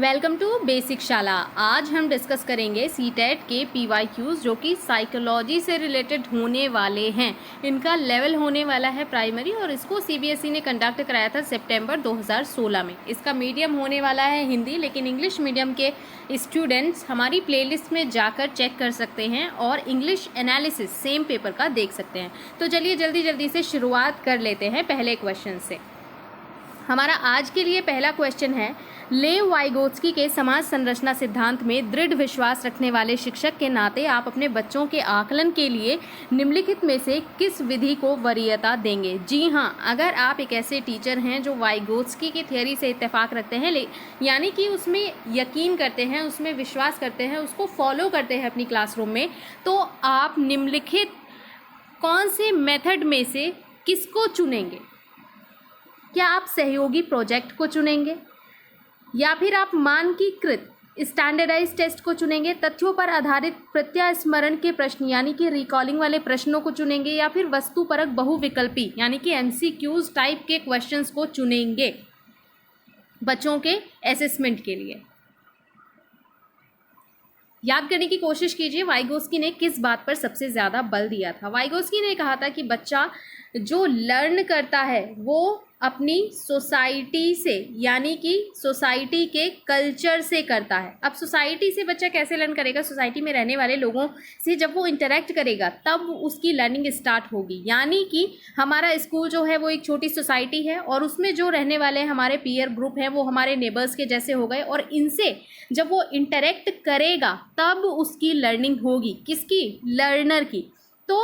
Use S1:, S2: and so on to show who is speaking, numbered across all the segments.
S1: Welcome to basic शाला। आज हम डिस्कस करेंगे सीटेट के पीवाईक्यूज जो कि साइकोलॉजी से रिलेटेड होने वाले हैं। इनका लेवल होने वाला है प्राइमरी और इसको सीबीएसई ने कंडक्ट कराया था सितंबर 2016 में। इसका मीडियम होने वाला है हिंदी, लेकिन इंग्लिश मीडियम के स्टूडेंट्स हमारी प्लेलिस्ट में जाकर चेक कर सकते हैं और इंग्लिश एनालिसिस सेम पेपर का देख सकते हैं। तो चलिए जल्दी से शुरुआत कर लेते हैं पहले क्वेश्चन से। हमारा आज के लिए पहला क्वेश्चन है, लेव वाइगोत्स्की के समाज संरचना सिद्धांत में दृढ़ विश्वास रखने वाले शिक्षक के नाते आप अपने बच्चों के आकलन के लिए निम्नलिखित में से किस विधि को वरीयता देंगे। जी हाँ, अगर आप एक ऐसे टीचर हैं जो वाइगोत्स्की की थ्योरी से इत्तेफाक रखते हैं, यानी कि उसमें यकीन करते हैं, उसमें विश्वास करते हैं, उसको फॉलो करते हैं अपनी क्लासरूम में, तो आप निम्नलिखित कौन से मेथड में से किसको चुनेंगे? क्या आप सहयोगी प्रोजेक्ट को चुनेंगे या फिर आप मानकीकृत स्टैंडर्डाइज टेस्ट को चुनेंगे, तथ्यों पर आधारित प्रत्यास्मरण के प्रश्न यानी कि रिकॉलिंग वाले प्रश्नों को चुनेंगे, या फिर वस्तुपरक बहुविकल्पी यानी कि एमसीक्यूज टाइप के क्वेश्चंस को चुनेंगे बच्चों के असेसमेंट के लिए? याद करने की कोशिश कीजिए वाइगोत्स्की ने किस बात पर सबसे ज़्यादा बल दिया था। वाइगोत्स्की ने कहा था कि बच्चा जो लर्न करता है वो अपनी सोसाइटी से यानी कि सोसाइटी के कल्चर से करता है। अब सोसाइटी से बच्चा कैसे लर्न करेगा? सोसाइटी में रहने वाले लोगों से जब वो इंटरेक्ट करेगा तब उसकी लर्निंग स्टार्ट होगी। यानी कि हमारा स्कूल जो है वो एक छोटी सोसाइटी है और उसमें जो रहने वाले हमारे पीयर ग्रुप हैं वो हमारे नेबर्स के जैसे हो गए, और इनसे जब वो इंटरेक्ट करेगा तब उसकी लर्निंग होगी। किसकी? लर्नर की। तो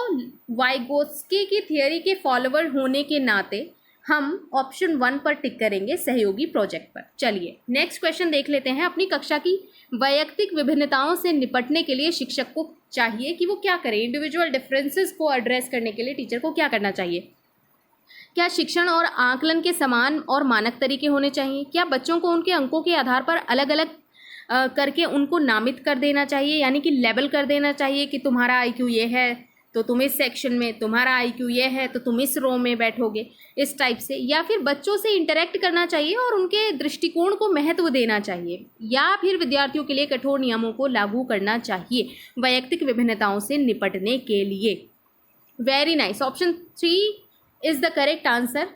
S1: वाइगोत्स्की की थियरी के फॉलोवर होने के नाते हम ऑप्शन 1 पर टिक करेंगे, सहयोगी प्रोजेक्ट पर। चलिए नेक्स्ट क्वेश्चन देख लेते हैं। अपनी कक्षा की वैयक्तिक विभिन्नताओं से निपटने के लिए शिक्षक को चाहिए कि वो क्या करे? इंडिविजुअल डिफरेंसेस को एड्रेस करने के लिए टीचर को क्या करना चाहिए? क्या शिक्षण और आकलन के समान और मानक तरीके होने चाहिए? क्या बच्चों को उनके अंकों के आधार पर अलग अलग करके उनको नामित कर देना चाहिए, यानी कि लेबल कर देना चाहिए कि तुम्हारा आईक्यू ये है तो तुम इस सेक्शन में, तुम्हारा आईक्यू ये है तो तुम इस रो में बैठोगे, इस टाइप से? या फिर बच्चों से इंटरेक्ट करना चाहिए और उनके दृष्टिकोण को महत्व देना चाहिए, या फिर विद्यार्थियों के लिए कठोर नियमों को लागू करना चाहिए वैयक्तिक विभिन्नताओं से निपटने के लिए? Very nice, option 3 is the correct answer.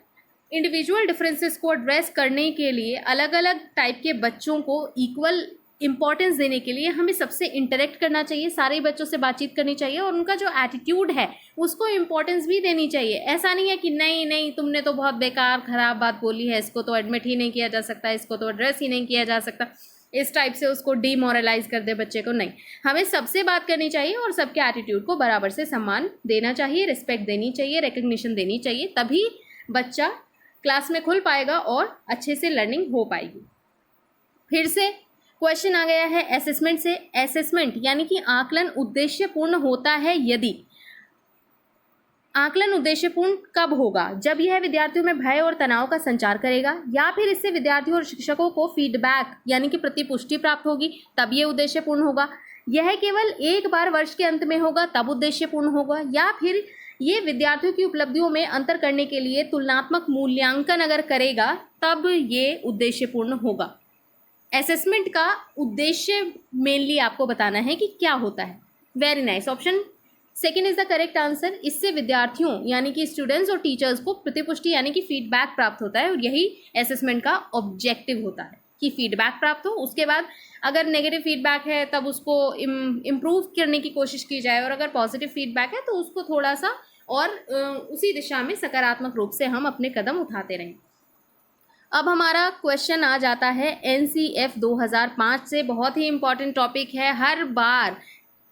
S1: Individual differences को एड्रेस करने के लिए अलग अलग टाइप के बच्चों को इक्वल इंपॉर्टेंस देने के लिए हमें सबसे इंटरेक्ट करना चाहिए, सारे बच्चों से बातचीत करनी चाहिए और उनका जो एटीट्यूड है उसको इंपॉर्टेंस भी देनी चाहिए। ऐसा नहीं है कि नहीं तुमने तो बहुत बेकार खराब बात बोली है, इसको तो एडमिट ही नहीं किया जा सकता, इसको तो एड्रेस ही नहीं किया जा सकता, इस टाइप से उसको डीमोरलाइज कर दे बच्चे को। नहीं, हमें सबसे बात करनी चाहिए और सबके एटीट्यूड को बराबर से सम्मान देना चाहिए, रिस्पेक्ट देनी चाहिए, रिकग्निशन देनी चाहिए, तभी बच्चा क्लास में खुल पाएगा और अच्छे से लर्निंग हो पाएगी। फिर से क्वेश्चन आ गया है असेसमेंट से। असेसमेंट यानी कि आकलन उद्देश्यपूर्ण होता है यदि। आकलन उद्देश्यपूर्ण कब होगा? जब यह विद्यार्थियों में भय और तनाव का संचार करेगा, या फिर इससे विद्यार्थियों और शिक्षकों को फीडबैक यानी कि प्रतिपुष्टि प्राप्त होगी, तब यह उद्देश्यपूर्ण होगा। यह केवल एक बार वर्ष के अंत में होगा, तब उद्देश्यपूर्ण होगा। या फिर ये विद्यार्थियों की उपलब्धियों में अंतर करने के लिए तुलनात्मक मूल्यांकन अगर करेगा, तब ये उद्देश्यपूर्ण होगा। असेसमेंट का उद्देश्य मेनली आपको बताना है कि क्या होता है। Very nice, option 2 is the correct answer. इससे विद्यार्थियों यानी कि स्टूडेंट्स और टीचर्स को प्रतिपुष्टि यानी कि फीडबैक प्राप्त होता है, और यही असेसमेंट का ऑब्जेक्टिव होता है कि फीडबैक प्राप्त हो। उसके बाद अगर नेगेटिव फीडबैक है तब उसको इम्प्रूव करने की कोशिश की जाए, और अगर पॉजिटिव फीडबैक है तो उसको थोड़ा सा और उसी दिशा में सकारात्मक रूप से हम अपने कदम उठाते रहें। अब हमारा क्वेश्चन आ जाता है एनसीएफ 2005 से। बहुत ही इंपॉर्टेंट टॉपिक है। हर बार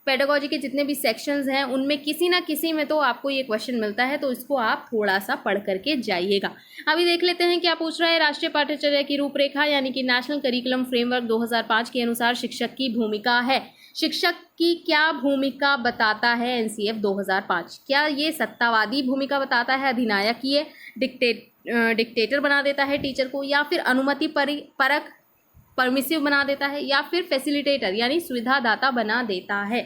S1: पेडागोजी के जितने भी सेक्शंस हैं उनमें किसी ना किसी में तो आपको ये क्वेश्चन मिलता है, तो इसको आप थोड़ा सा पढ़ करके जाइएगा। अभी देख लेते हैं क्या पूछ रहा है। राष्ट्रीय पाठ्यचर्या की रूपरेखा यानी कि नेशनल करिकुलम फ्रेमवर्क 2005 के अनुसार शिक्षक की भूमिका है। शिक्षक की क्या भूमिका बताता है एनसीएफ 2005? क्या ये सत्तावादी भूमिका बताता है, अधिनायकीय डिक्टेटर बना देता है टीचर को, या फिर अनुमति परक परमिसिव बना देता है, या फिर फैसिलिटेटर यानी सुविधादाता बना देता है?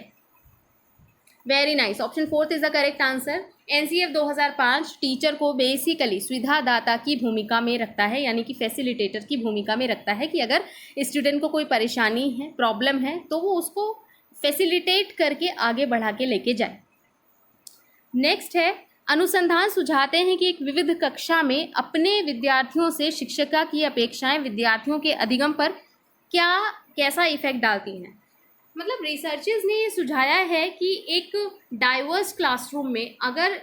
S1: Very nice, option 4 is the correct answer. NCF 2005 teacher को बेसिकली सुविधादाता की भूमिका में रखता है, यानी कि फैसिलिटेटर की भूमिका में रखता है कि अगर स्टूडेंट को कोई परेशानी है, प्रॉब्लम है, तो वो उसको फैसिलिटेट करके आगे बढ़ा के लेके जाए। नेक्स्ट है, अनुसंधान सुझाते हैं कि एक विविध कक्षा में अपने विद्यार्थियों से शिक्षिका की अपेक्षाएं विद्यार्थियों के अधिगम पर कैसा इफेक्ट डालती हैं। मतलब रिसर्चर्स ने ये सुझाया है कि एक डाइवर्स क्लासरूम में अगर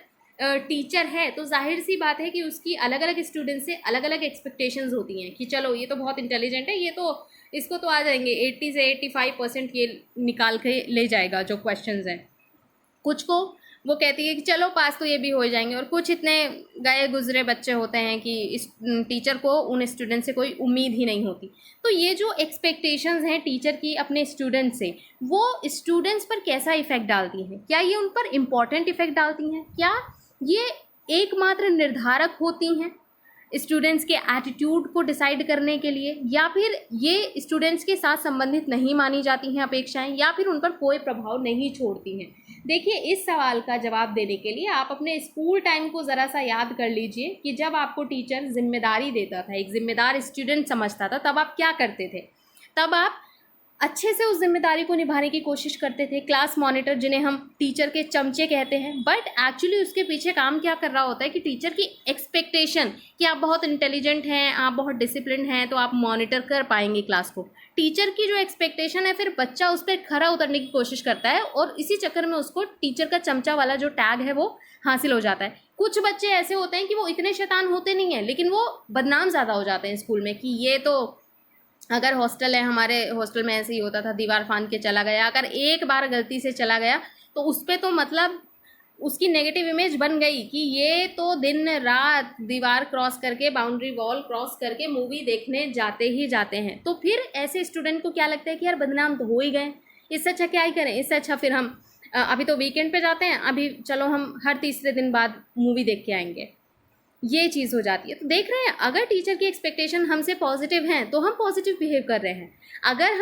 S1: टीचर है तो जाहिर सी बात है कि उसकी अलग अलग स्टूडेंट से अलग अलग एक्सपेक्टेशंस होती हैं कि चलो ये तो बहुत इंटेलिजेंट है, ये तो इसको तो आ जाएंगे 80 से 85% ये निकाल के ले जाएगा जो क्वेश्चंस हैं। कुछ को वो कहती है कि चलो पास तो ये भी हो जाएंगे, और कुछ इतने गए गुजरे बच्चे होते हैं कि इस टीचर को उन स्टूडेंट से कोई उम्मीद ही नहीं होती। तो ये जो एक्सपेक्टेशंस हैं टीचर की अपने स्टूडेंट से, वो स्टूडेंट्स पर कैसा इफेक्ट डालती हैं? क्या ये उन पर इम्पॉर्टेंट इफेक्ट डालती हैं? क्या ये एकमात्र निर्धारक होती हैं स्टूडेंट्स के एटीट्यूड को डिसाइड करने के लिए, या फिर ये स्टूडेंट्स के साथ संबंधित नहीं मानी जाती हैं अपेक्षाएं, या फिर उन पर कोई प्रभाव नहीं छोड़ती हैं? देखिए, इस सवाल का जवाब देने के लिए आप अपने स्कूल टाइम को ज़रा सा याद कर लीजिए कि जब आपको टीचर जिम्मेदारी देता था, एक जिम्मेदार स्टूडेंट समझता था, तब आप क्या करते थे? तब आप अच्छे से उस जिम्मेदारी को निभाने की कोशिश करते थे। क्लास मॉनिटर, जिन्हें हम टीचर के चमचे कहते हैं, बट एक्चुअली उसके पीछे काम क्या कर रहा होता है कि टीचर की एक्सपेक्टेशन कि आप बहुत इंटेलिजेंट हैं, आप बहुत डिसिप्लिन हैं, तो आप मॉनिटर कर पाएंगे क्लास को। टीचर की जो एक्सपेक्टेशन है, फिर बच्चा उस पर खरा उतरने की कोशिश करता है और इसी चक्कर में उसको टीचर का चमचा वाला जो टैग है वो हासिल हो जाता है। कुछ बच्चे ऐसे होते हैं कि वो इतने शैतान होते नहीं हैं, लेकिन वो बदनाम ज़्यादा हो जाते हैं स्कूल में कि ये तो, अगर हॉस्टल है, हमारे हॉस्टल में ऐसे ही होता था, दीवार फांद के चला गया, अगर एक बार गलती से चला गया तो उस पर तो मतलब उसकी नेगेटिव इमेज बन गई कि ये तो दिन रात दीवार क्रॉस करके, बाउंड्री वॉल क्रॉस करके मूवी देखने जाते ही जाते हैं। तो फिर ऐसे स्टूडेंट को क्या लगता है कि यार बदनाम तो हो ही गए, इससे अच्छा क्या ही करें, इससे अच्छा फिर हम अभी तो वीकेंड पे जाते हैं, अभी चलो हम हर तीसरे दिन बाद मूवी देख के आएंगे। ये चीज़ हो जाती है। तो देख रहे हैं, अगर टीचर की एक्सपेक्टेशन हमसे पॉजिटिव हैं तो हम पॉजिटिव बिहेव कर रहे हैं। अगर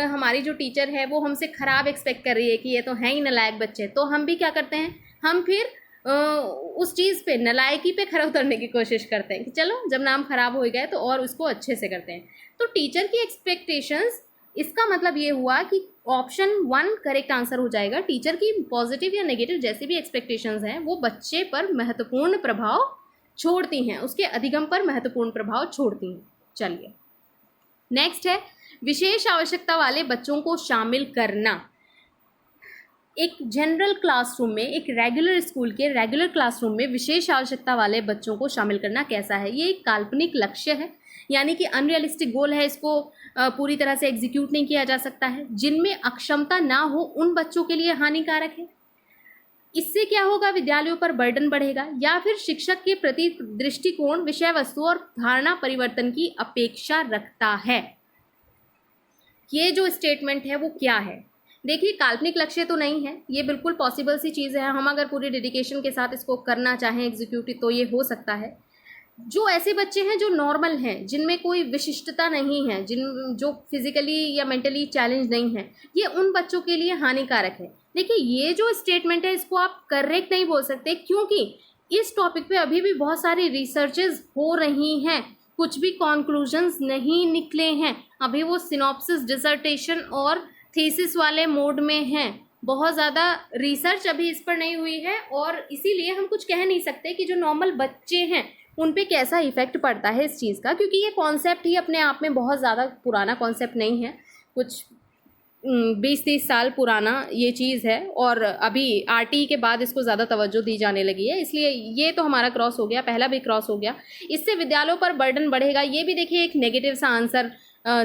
S1: हमारी जो टीचर है वो हमसे ख़राब एक्सपेक्ट कर रही है कि ये तो हैं ही नालायक बच्चे, तो हम भी क्या करते हैं, हम फिर उस चीज़ पे, नालायकी पे खरा उतरने की कोशिश करते हैं कि चलो जब नाम ख़राब हो गया तो और उसको अच्छे से करते हैं। तो टीचर की एक्सपेक्टेशंस, इसका मतलब ये हुआ कि ऑप्शन 1 करेक्ट आंसर हो जाएगा। टीचर की पॉजिटिव या नेगेटिव जैसी भी एक्सपेक्टेशंस हैं वो बच्चे पर महत्वपूर्ण प्रभाव छोड़ती हैं, उसके अधिगम पर महत्वपूर्ण प्रभाव छोड़ती हैं। चलिए, नेक्स्ट है, विशेष आवश्यकता वाले बच्चों को शामिल करना। एक जनरल क्लासरूम में, एक रेगुलर स्कूल के रेगुलर क्लासरूम में विशेष आवश्यकता वाले बच्चों को शामिल करना कैसा है? ये एक काल्पनिक लक्ष्य है, यानी कि अनरियलिस्टिक गोल है, इसको पूरी तरह से एग्जीक्यूट नहीं किया जा सकता है। जिनमें अक्षमता ना हो उन बच्चों के लिए हानिकारक है। इससे क्या होगा, विद्यालयों पर बर्डन बढ़ेगा, या फिर शिक्षक के प्रति दृष्टिकोण, विषय वस्तु और धारणा परिवर्तन की अपेक्षा रखता है। ये जो स्टेटमेंट है वो क्या है? देखिए, काल्पनिक लक्ष्य तो नहीं है, ये बिल्कुल पॉसिबल सी चीज़ है। हम अगर पूरी डेडिकेशन के साथ इसको करना चाहें एग्जीक्यूटिव, तो ये हो सकता है। जो ऐसे बच्चे हैं जो नॉर्मल हैं, जिनमें कोई विशिष्टता नहीं है, जो फिजिकली या मेंटली चैलेंज नहीं है, ये उन बच्चों के लिए हानिकारक है। देखिए, ये जो स्टेटमेंट है इसको आप करेक्ट नहीं बोल सकते, क्योंकि इस टॉपिक पे अभी भी बहुत सारी रिसर्चेस हो रही हैं, कुछ भी कॉन्क्लूजन्स नहीं निकले हैं। अभी वो सिनॉप्सिस, डिसर्टेशन और थीसिस वाले मोड में हैं। बहुत ज़्यादा रिसर्च अभी इस पर नहीं हुई है, और इसीलिए हम कुछ कह नहीं सकते कि जो नॉर्मल बच्चे हैं उन पे कैसा इफ़ेक्ट पड़ता है इस चीज़ का, क्योंकि ये कॉन्सेप्ट ही अपने आप में बहुत ज़्यादा पुराना कॉन्सेप्ट नहीं है, कुछ 20-30 साल पुराना ये चीज़ है, और अभी आरटीई के बाद इसको ज़्यादा तवज्जो दी जाने लगी है। इसलिए ये तो हमारा क्रॉस हो गया, पहला भी क्रॉस हो गया। इससे विद्यालयों पर बर्डन बढ़ेगा, ये भी देखिए एक नेगेटिव सा आंसर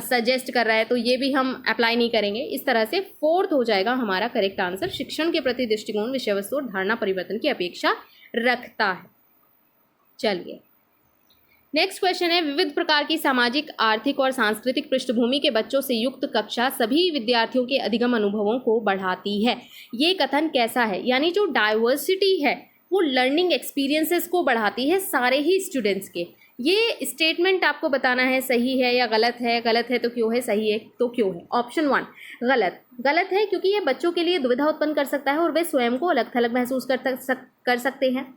S1: सजेस्ट कर रहा है, तो ये भी हम अप्लाई नहीं करेंगे। इस तरह से 4th हो जाएगा हमारा करेक्ट आंसर, शिक्षण के प्रति दृष्टिकोण, विषय वस्तु और धारणा परिवर्तन की अपेक्षा रखता है। चलिए, नेक्स्ट क्वेश्चन है, विविध प्रकार की सामाजिक, आर्थिक और सांस्कृतिक पृष्ठभूमि के बच्चों से युक्त कक्षा सभी विद्यार्थियों के अधिगम अनुभवों को बढ़ाती है। ये कथन कैसा है? यानी जो डाइवर्सिटी है वो लर्निंग एक्सपीरियंसेस को बढ़ाती है सारे ही स्टूडेंट्स के। ये स्टेटमेंट आपको बताना है सही है या गलत है तो क्यों है, सही है तो क्यों है। ऑप्शन 1 गलत। गलत है क्योंकि ये बच्चों के लिए दुविधा उत्पन्न कर सकता है और वे स्वयं को अलग थलग महसूस कर सकते हैं।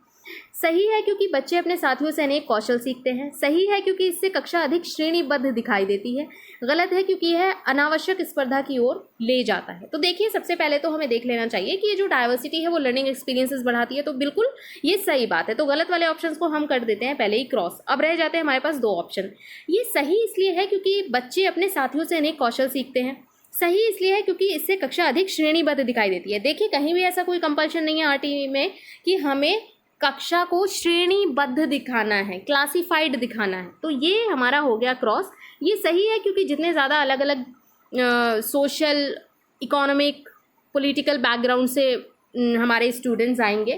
S1: सही है क्योंकि बच्चे अपने साथियों से अनेक कौशल सीखते हैं। सही है क्योंकि इससे कक्षा अधिक श्रेणीबद्ध दिखाई देती है। गलत है क्योंकि यह अनावश्यक स्पर्धा की ओर ले जाता है। तो देखिए, सबसे पहले तो हमें देख लेना चाहिए कि ये जो डाइवर्सिटी है वो लर्निंग एक्सपीरियंसेस बढ़ाती है, तो बिल्कुल ये सही बात है। तो गलत वाले ऑप्शंस को हम कर देते हैं पहले ही क्रॉस। अब रह जाते हैं हमारे पास 2 ऑप्शन। ये सही इसलिए है क्योंकि बच्चे अपने साथियों से अनेक कौशल सीखते हैं। सही इसलिए है क्योंकि इससे कक्षा अधिक श्रेणीबद्ध दिखाई देती है। देखिए, कहीं भी ऐसा कोई कंपल्शन नहीं है आरटी में कि हमें कक्षा को श्रेणीबद्ध दिखाना है, क्लासिफाइड दिखाना है। तो ये हमारा हो गया क्रॉस। ये सही है क्योंकि जितने ज़्यादा अलग अलग सोशल, इकोनॉमिक, पॉलिटिकल बैकग्राउंड से हमारे स्टूडेंट्स आएंगे,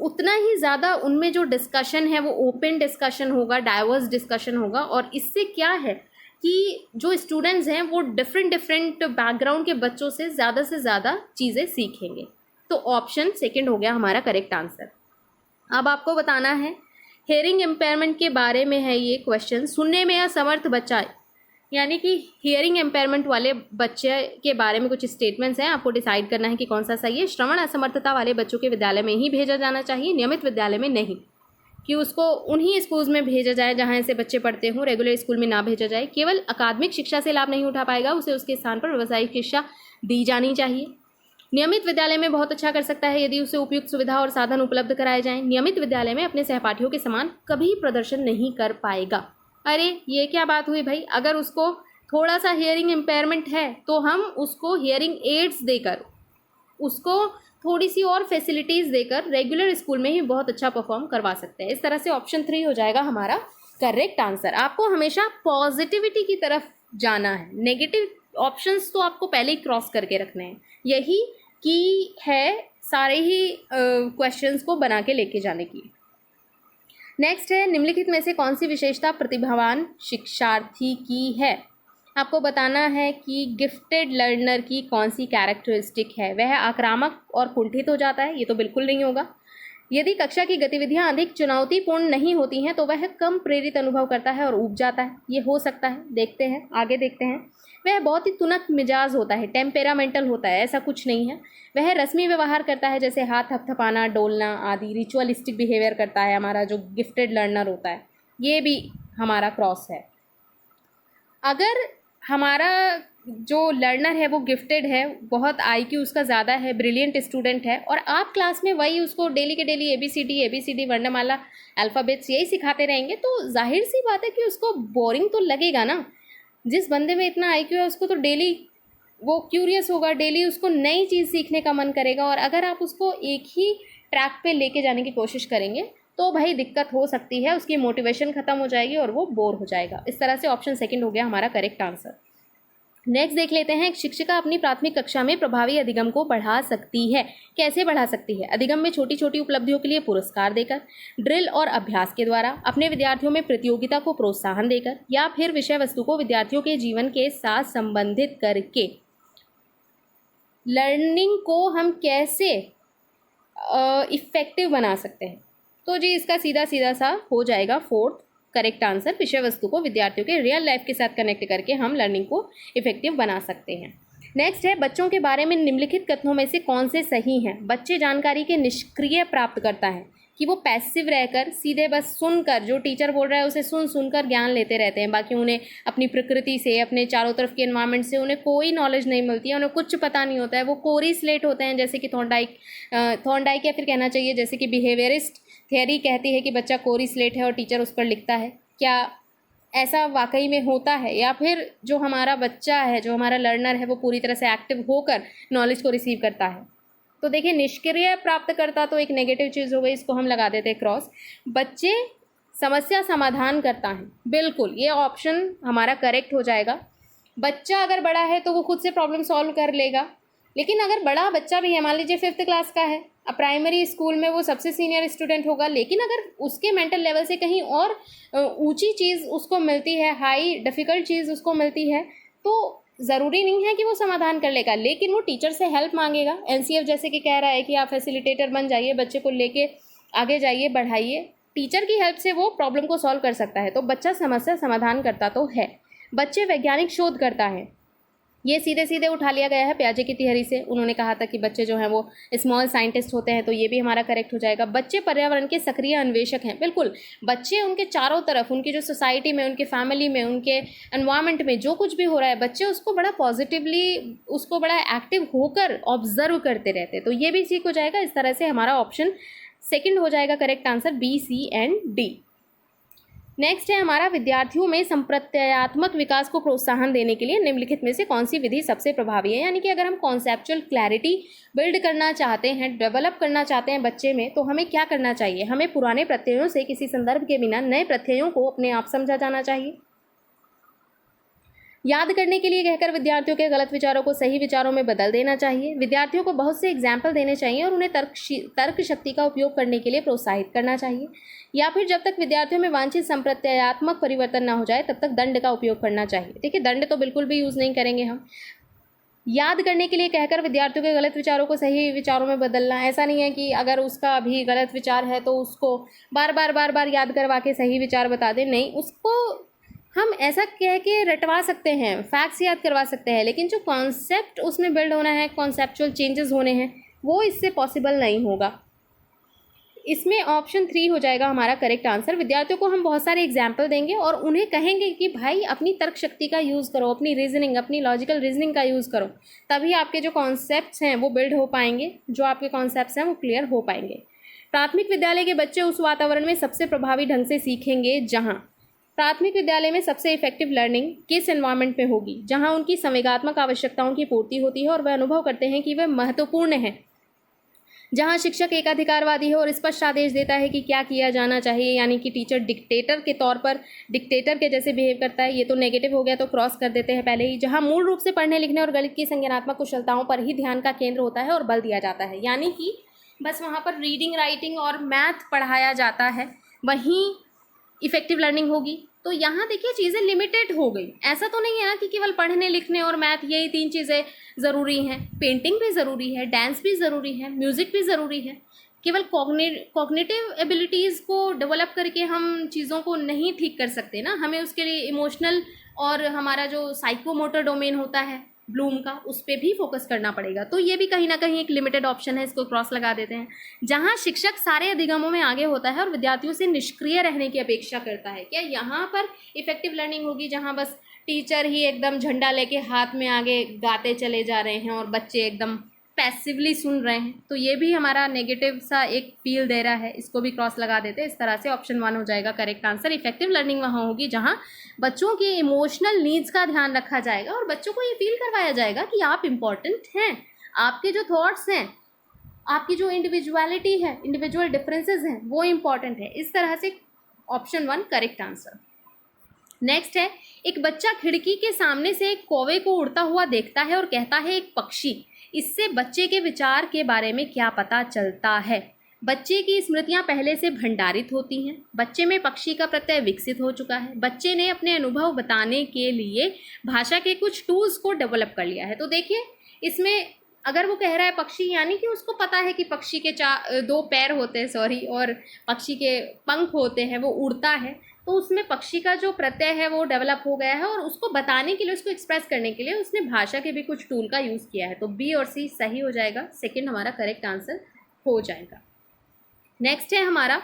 S1: उतना ही ज़्यादा उनमें जो डिस्कशन है वो ओपन डिस्कशन होगा, डाइवर्स डिस्कशन होगा। और इससे क्या है कि जो स्टूडेंट्स हैं वो डिफरेंट बैकग्राउंड के बच्चों से ज़्यादा चीज़ें सीखेंगे। तो ऑप्शन 2 हो गया हमारा करेक्ट आंसर। अब आपको बताना है, हेयरिंग इम्पेयरमेंट के बारे में है ये क्वेश्चन। सुनने में असमर्थ बच्चा, यानी कि हियरिंग इम्पेयरमेंट वाले बच्चे के बारे में कुछ स्टेटमेंट्स हैं, आपको डिसाइड करना है कि कौन सा सही है। श्रवण असमर्थता वाले बच्चों के विद्यालय में ही भेजा जाना चाहिए, नियमित विद्यालय में नहीं, कि उसको उन्हीं स्कूल्स में भेजा जाए जहाँ ऐसे बच्चे पढ़ते हों, रेगुलर स्कूल में ना भेजा जाए। केवल अकादमिक शिक्षा से लाभ नहीं उठा पाएगा, उसे उसके स्थान पर व्यावसायिक शिक्षा दी जानी चाहिए। नियमित विद्यालय में बहुत अच्छा कर सकता है यदि उसे उपयुक्त सुविधा और साधन उपलब्ध कराए जाएं। नियमित विद्यालय में अपने सहपाठियों के समान कभी प्रदर्शन नहीं कर पाएगा। अरे ये क्या बात हुई भाई, अगर उसको थोड़ा सा हियरिंग इम्पेयरमेंट है तो हम उसको हियरिंग एड्स देकर, उसको थोड़ी सी और फैसिलिटीज़ देकर रेगुलर स्कूल में ही बहुत अच्छा परफॉर्म करवा सकते हैं। इस तरह से ऑप्शन 3 हो जाएगा हमारा करेक्ट आंसर। आपको हमेशा पॉजिटिविटी की तरफ जाना है, नेगेटिव ऑप्शंस तो आपको पहले ही क्रॉस करके रखने हैं। यही की है सारे ही क्वेश्चंस को बना के लेके जाने की। नेक्स्ट है, निम्नलिखित में से कौन सी विशेषता प्रतिभावान शिक्षार्थी की है। आपको बताना है कि गिफ्टेड लर्नर की कौन सी कैरेक्टरिस्टिक है। वह आक्रामक और कुंठित हो जाता है, ये तो बिल्कुल नहीं होगा। यदि कक्षा की गतिविधियां अधिक चुनौतीपूर्ण नहीं होती हैं तो वह कम प्रेरित अनुभव करता है और ऊब जाता है, ये हो सकता है। देखते हैं, आगे देखते हैं। वह बहुत ही तुनक मिजाज होता है, टेम्पेरामेंटल होता है, ऐसा कुछ नहीं है। वह रस्मी व्यवहार करता है, जैसे हाथ थपथपाना, डोलना आदि, रिचुअलिस्टिक बिहेवियर करता है हमारा जो गिफ्टेड लर्नर होता है। ये भी हमारा क्रॉस है। अगर हमारा जो लर्नर है वो गिफ्टेड है, बहुत आईक्यू उसका ज़्यादा है, ब्रिलियंट स्टूडेंट है, और आप क्लास में वही उसको डेली के डेली ABCD वर्णमाला अल्फ़ाबेट्स यही सिखाते रहेंगे, तो जाहिर सी बात है कि उसको बोरिंग तो लगेगा ना। जिस बंदे में इतना आईक्यू है उसको तो डेली वो क्यूरियस होगा, डेली उसको नई चीज़ सीखने का मन करेगा। और अगर आप उसको एक ही ट्रैक पे लेके जाने की कोशिश करेंगे तो भाई दिक्कत हो सकती है, उसकी मोटिवेशन ख़त्म हो जाएगी और वो बोर हो जाएगा। इस तरह से ऑप्शन 2 हो गया हमारा करेक्ट आंसर। नेक्स्ट देख लेते हैं, शिक्षिका अपनी प्राथमिक कक्षा में प्रभावी अधिगम को बढ़ा सकती है। कैसे बढ़ा सकती है? अधिगम में छोटी छोटी उपलब्धियों के लिए पुरस्कार देकर, ड्रिल और अभ्यास के द्वारा, अपने विद्यार्थियों में प्रतियोगिता को प्रोत्साहन देकर, या फिर विषय वस्तु को विद्यार्थियों के जीवन के साथ संबंधित करके। लर्निंग को हम कैसे इफेक्टिव बना सकते हैं? तो जी इसका सीधा सीधा सा हो जाएगा 4th करेक्ट आंसर। विषय वस्तु को विद्यार्थियों के रियल लाइफ के साथ कनेक्ट करके हम लर्निंग को इफेक्टिव बना सकते हैं। नेक्स्ट है, बच्चों के बारे में निम्नलिखित कथनों में से कौन से सही हैं। बच्चे जानकारी के निष्क्रिय प्राप्त करता है, कि वो पैसिव रहकर सीधे बस सुनकर, जो टीचर बोल रहा है उसे सुनकर ज्ञान लेते रहते हैं। बाकी उन्हें अपनी प्रकृति से, अपने चारों तरफ के एनवायरनमेंट से उन्हें कोई नॉलेज नहीं मिलती है, उन्हें कुछ पता नहीं होता है। वो कोरी स्लेट होते हैं, जैसे कि थॉर्नडाइक या फिर कहना चाहिए जैसे कि बिहेवियरिस्ट थियरी कहती है कि बच्चा कोरी स्लेट है और टीचर उस पर लिखता है। क्या ऐसा वाकई में होता है, या फिर जो हमारा बच्चा है, जो हमारा लर्नर है, वो पूरी तरह से एक्टिव होकर नॉलेज को रिसीव करता है? तो देखिए, निष्क्रिय प्राप्त करता तो एक नेगेटिव चीज़ हो गई, इसको हम लगा देते हैं क्रॉस। बच्चे समस्या समाधान करता है, बिल्कुल ये ऑप्शन हमारा करेक्ट हो जाएगा। बच्चा अगर बड़ा है तो वो खुद से प्रॉब्लम सॉल्व कर लेगा, लेकिन अगर बड़ा बच्चा भी है, मान लीजिए 5th क्लास का है, अब प्राइमरी स्कूल में वो सबसे सीनियर स्टूडेंट होगा, लेकिन अगर उसके मेंटल लेवल से कहीं और ऊंची चीज़ उसको मिलती है, हाई डिफ़िकल्ट चीज़ उसको मिलती है, तो ज़रूरी नहीं है कि वो समाधान कर लेगा, लेकिन वो टीचर से हेल्प मांगेगा। NCF जैसे कि कह रहा है कि आप फैसिलिटेटर बन जाइए, बच्चे को लेके आगे जाइए, बढ़ाइए, टीचर की हेल्प से वो प्रॉब्लम को सॉल्व कर सकता है, तो बच्चा समस्या समाधान करता तो है। बच्चे वैज्ञानिक शोध करता है, ये सीधे सीधे उठा लिया गया है प्याजे की तिहरी से। उन्होंने कहा था कि बच्चे जो हैं वो स्मॉल साइंटिस्ट होते हैं, तो ये भी हमारा करेक्ट हो जाएगा। बच्चे पर्यावरण के सक्रिय अन्वेषक हैं, बिल्कुल। बच्चे उनके चारों तरफ, उनकी जो सोसाइटी में, उनके फैमिली में, उनके एनवायरनमेंट में जो कुछ भी हो रहा है, बच्चे उसको बड़ा पॉजिटिवली, उसको बड़ा एक्टिव होकर ऑब्जर्व करते रहते हैं, तो ये भी ठीक हो जाएगा। इस तरह से हमारा ऑप्शन सेकंड हो जाएगा correct answer, B, C and D. Next है हमारा, विद्यार्थियों में संप्रत्ययात्मक विकास को प्रोत्साहन देने के लिए निम्नलिखित में से कौन सी विधि सबसे प्रभावी है। यानी कि अगर हम कॉन्सेप्चुअल क्लैरिटी बिल्ड करना चाहते हैं, डेवलप करना चाहते हैं बच्चे में, तो हमें क्या करना चाहिए? हमें पुराने प्रत्ययों से किसी संदर्भ के बिना नए प्रत्ययों को अपने आप समझा जाना चाहिए। याद करने के लिए कहकर विद्यार्थियों के गलत विचारों को सही विचारों में बदल देना चाहिए। विद्यार्थियों को बहुत से एग्जाम्पल देने चाहिए और उन्हें तर्क शक्ति का उपयोग करने के लिए प्रोत्साहित करना चाहिए। या फिर जब तक विद्यार्थियों में वांछित संप्रत्ययात्मक परिवर्तन ना हो जाए तब तक दंड का उपयोग करना चाहिए। देखिए, दंड तो बिल्कुल भी यूज़ नहीं करेंगे हम। याद करने के लिए कहकर विद्यार्थियों के गलत विचारों को सही विचारों में बदलना, ऐसा नहीं है कि अगर उसका भी गलत विचार है तो उसको बार बार याद करवा के सही विचार बता दें। नहीं, उसको हम ऐसा कह के रटवा सकते हैं, फैक्ट्स याद करवा सकते हैं, लेकिन जो कॉन्सेप्ट उसमें बिल्ड होना है, कॉन्सेप्चुअल चेंजेस होने हैं, वो इससे पॉसिबल नहीं होगा। इसमें ऑप्शन 3 हो जाएगा हमारा करेक्ट आंसर। विद्यार्थियों को हम बहुत सारे एग्जाम्पल देंगे और उन्हें कहेंगे कि भाई अपनी तर्क शक्ति का यूज़ करो, अपनी रीजनिंग, अपनी लॉजिकल रीजनिंग का यूज़ करो, तभी आपके जो कॉन्सेप्ट्स हैं वो बिल्ड हो पाएंगे, जो आपके कॉन्सेप्ट्स हैं वो क्लियर हो पाएंगे। प्राथमिक विद्यालय के बच्चे उस वातावरण में सबसे प्रभावी ढंग से सीखेंगे जहाँ प्राथमिक विद्यालय में सबसे इफेक्टिव लर्निंग किस एनवायरनमेंट में होगी? जहां उनकी संवेगात्मक आवश्यकताओं की पूर्ति होती है और वह अनुभव करते हैं कि वह महत्वपूर्ण है, जहां शिक्षक एकाधिकारवादी है और स्पष्ट आदेश देता है कि क्या किया जाना चाहिए, यानी कि टीचर डिक्टेटर के तौर पर डिक्टेटर के जैसे बिहेव करता है। ये तो नेगेटिव हो गया, तो क्रॉस कर देते हैं पहले ही। जहां मूल रूप से पढ़ने लिखने और गणित की संज्ञानात्मक कुशलताओं पर ही ध्यान का केंद्र होता है और बल दिया जाता है, यानी कि बस वहाँ पर रीडिंग, राइटिंग और मैथ पढ़ाया जाता है, वहीं इफेक्टिव लर्निंग होगी। तो यहाँ देखिए चीज़ें लिमिटेड हो गई। ऐसा तो नहीं है ना कि केवल पढ़ने लिखने और मैथ यही 3 चीज़ें ज़रूरी हैं। पेंटिंग भी ज़रूरी है, डांस भी ज़रूरी है, म्यूज़िक भी ज़रूरी है। केवल कॉग्निटिव एबिलिटीज़ को डेवलप करके हम चीज़ों को नहीं ठीक कर सकते ना, हमें उसके लिए इमोशनल और हमारा जो साइकोमोटर डोमेन होता है ब्लूम का, उस पर भी फोकस करना पड़ेगा। तो ये भी कहीं ना कहीं एक लिमिटेड ऑप्शन है, इसको क्रॉस लगा देते हैं। जहाँ शिक्षक सारे अधिगमों में आगे होता है और विद्यार्थियों से निष्क्रिय रहने की अपेक्षा करता है, क्या यहाँ पर इफेक्टिव लर्निंग होगी? जहाँ बस टीचर ही एकदम झंडा लेके हाथ में आगे गाते चले जा रहे हैं और बच्चे एकदम पैसिवली सुन रहे हैं, तो ये भी हमारा नेगेटिव सा एक फील दे रहा है, इसको भी क्रॉस लगा देते हैं। इस तरह से ऑप्शन 1 हो जाएगा करेक्ट आंसर। इफेक्टिव लर्निंग वहाँ होगी जहाँ बच्चों की इमोशनल नीड्स का ध्यान रखा जाएगा और बच्चों को ये फील करवाया जाएगा कि आप इम्पॉर्टेंट हैं, आपके जो थॉट्स हैं, आपकी जो इंडिविजुअलिटी है, इंडिविजुअल डिफरेंसेस हैं, वो इम्पॉर्टेंट है। इस तरह से ऑप्शन 1 करेक्ट आंसर। नेक्स्ट है, एक बच्चा खिड़की के सामने से एक कौवे को उड़ता हुआ देखता है और कहता है एक पक्षी। इससे बच्चे के विचार के बारे में क्या पता चलता है? बच्चे की स्मृतियां पहले से भंडारित होती हैं, बच्चे में पक्षी का प्रत्यय विकसित हो चुका है, बच्चे ने अपने अनुभव बताने के लिए भाषा के कुछ टूल्स को डेवलप कर लिया है। तो देखिए, इसमें अगर वो कह रहा है पक्षी, यानी कि उसको पता है कि पक्षी के 2 पैर होते हैं, और पक्षी के पंख होते हैं, वो उड़ता है, तो उसमें पक्षी का जो प्रत्यय है वो डेवलप हो गया है और उसको बताने के लिए, उसको एक्सप्रेस करने के लिए उसने भाषा के भी कुछ टूल का यूज़ किया है। तो बी और सी सही हो जाएगा, सेकंड हमारा करेक्ट आंसर हो जाएगा। नेक्स्ट है हमारा,